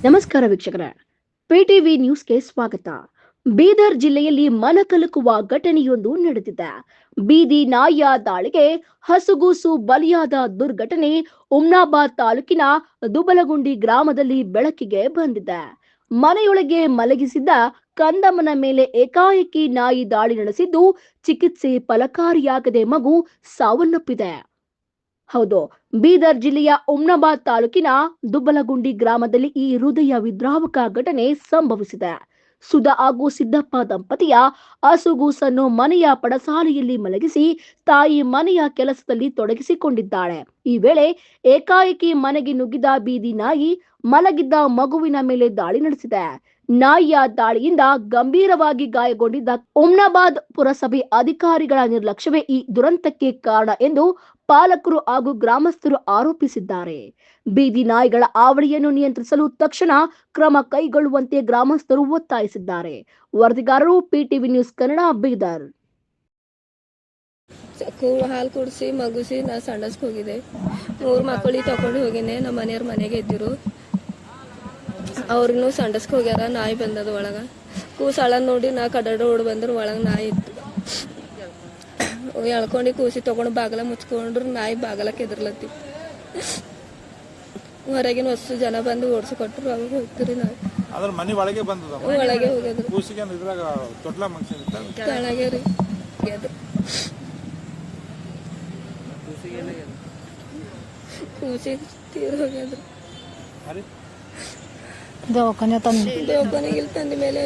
ನಮಸ್ಕಾರ ವೀಕ್ಷಕರೇ, ಪಿಟಿವಿ ನ್ಯೂಸ್ಗೆ ಸ್ವಾಗತ. ಬೀದರ್ ಜಿಲ್ಲೆಯಲ್ಲಿ ಮನಕಲಕುವ ಘಟನೆಯೊಂದು ನಡೆದಿದೆ. ಬೀದಿ ನಾಯಿಯ ದಾಳಿಗೆ ಹಸುಗೂಸು ಬಲಿಯಾದ ದುರ್ಘಟನೆ ಹುಮ್ನಾಬಾದ್ ತಾಲೂಕಿನ ದುಬಲಗುಂಡಿ ಗ್ರಾಮದಲ್ಲಿ ಬೆಳಕಿಗೆ ಬಂದಿದೆ. ಮನೆಯೊಳಗೆ ಮಲಗಿಸಿದ್ದ ಕಂದಮ್ಮನ ಮೇಲೆ ಏಕಾಏಕಿ ನಾಯಿ ದಾಳಿ ನಡೆಸಿದ್ದು, ಚಿಕಿತ್ಸೆ ಫಲಕಾರಿಯಾಗದೆ ಮಗು ಸಾವನ್ನಪ್ಪಿದೆ. ಹೌದು, ಬೀದರ್ ಜಿಲ್ಲೆಯ ಹುಮ್ನಾಬಾದ್ ತಾಲೂಕಿನ ದುಬ್ಬಲಗುಂಡಿ ಗ್ರಾಮದಲ್ಲಿ ಈ ಹೃದಯ ವಿದ್ರಾವಕ ಘಟನೆ ಸಂಭವಿಸಿದೆ. ಸುಧಾ ಹಾಗೂ ಸಿದ್ದಪ್ಪ ದಂಪತಿಯ ಹಸುಗೂಸನ್ನು ಮನೆಯ ಪಡಸಾಲೆಯಲ್ಲಿ ಮಲಗಿಸಿ ತಾಯಿ ಮನೆಯ ಕೆಲಸದಲ್ಲಿ ತೊಡಗಿಸಿಕೊಂಡಿದ್ದಾಳೆ. ಈ ವೇಳೆ ಏಕಾಏಕಿ ಮನೆಗೆ ನುಗ್ಗಿದ ಬೀದಿ ನಾಯಿ ಮಲಗಿದ್ದ ಮಗುವಿನ ಮೇಲೆ ದಾಳಿ ನಡೆಸಿದೆ. ನಾಯಿಯ ದಾಳಿಯಿಂದ ಗಂಭೀರವಾಗಿ ಗಾಯಗೊಂಡಿದ್ದ ಹುಮ್ನಾಬಾದ್ ಪುರಸಭೆ ಅಧಿಕಾರಿಗಳ ನಿರ್ಲಕ್ಷ್ಯವೇ ಈ ದುರಂತಕ್ಕೆ ಕಾರಣ ಎಂದು ಪಾಲಕರು ಹಾಗೂ ಗ್ರಾಮಸ್ಥರು ಆರೋಪಿಸಿದ್ದಾರೆ. ಬೀದಿ ನಾಯಿಗಳ ಹಾವಳಿಯನ್ನು ನಿಯಂತ್ರಿಸಲು ತಕ್ಷಣ ಕ್ರಮ ಕೈಗೊಳ್ಳುವಂತೆ ಗ್ರಾಮಸ್ಥರು ಒತ್ತಾಯಿಸಿದ್ದಾರೆ. ವರದಿಗಾರರು ಪಿಟಿವಿ ನ್ಯೂಸ್ ಕನ್ನಡ, ಬೀದರ್. ಹಾಲು ಕುಡಿಸಿ ಮಗುಸಿ ನಾ ಸಂಡಸ್ಗೆ ಹೋಗಿದೆ. 3 ಮಕ್ಕಳಿಗೆ ತಗೊಂಡು ಹೋಗಿನಿ. ನಮ್ಮ ಮನೆಯವ್ರ ಮನೆಗೆ ಇದ್ದಿರು. ಅವ್ರಿಗೂ ಸಂಡಸ್ಗೆ ಹೋಗ್ಯಾರ. ನಾಯಿ ಬಂದದ ಒಳಗ. ಕೂಸಾಳ ನೋಡಿ ನಾ ಕಡಡ ಓಡ್ ಬಂದ್ರೆ ಒಳಗೆ ನಾಯಿ ಇತ್ತು. ಎಳ್ಕೊಂಡು ಕೂಸಿ ತಗೊಂಡು ಬಾಗಲ ಮುಚ್ಕೊಂಡ್ರು. ನಾಯಿ ಬಾಗಲಕ್ಕೆ ಎದುರ್ಲತ್ತಿ. ಹೊರಗಿನ ಹೊಸ ಜನ ಬಂದು ಓಡಿಸಿ ಕೊಟ್ಟರು. ಅವಾಗ ಹೋಗ್ತೀರಿ ನಾವು. ಅದ್ರ ಮನೆ ಒಳಗೆ ಬಂದದ. ಒಳಗೆ ಹೋಗ್ಯದ್ರು. ಕೂಸಿಗೆ ಇದ್ರಾಗ ತೊಟ್ಲ ಮಗ್ಸಿರ್ತ ಕೆಳಗೆ ರೀ ಕೂಸಿ ತೀರ್ ಹೋಗ್ಯದ್ರು. ದವಾಖಾನೆ ಇಲ್ಲಿ ತಂದ ಮೇಲೆ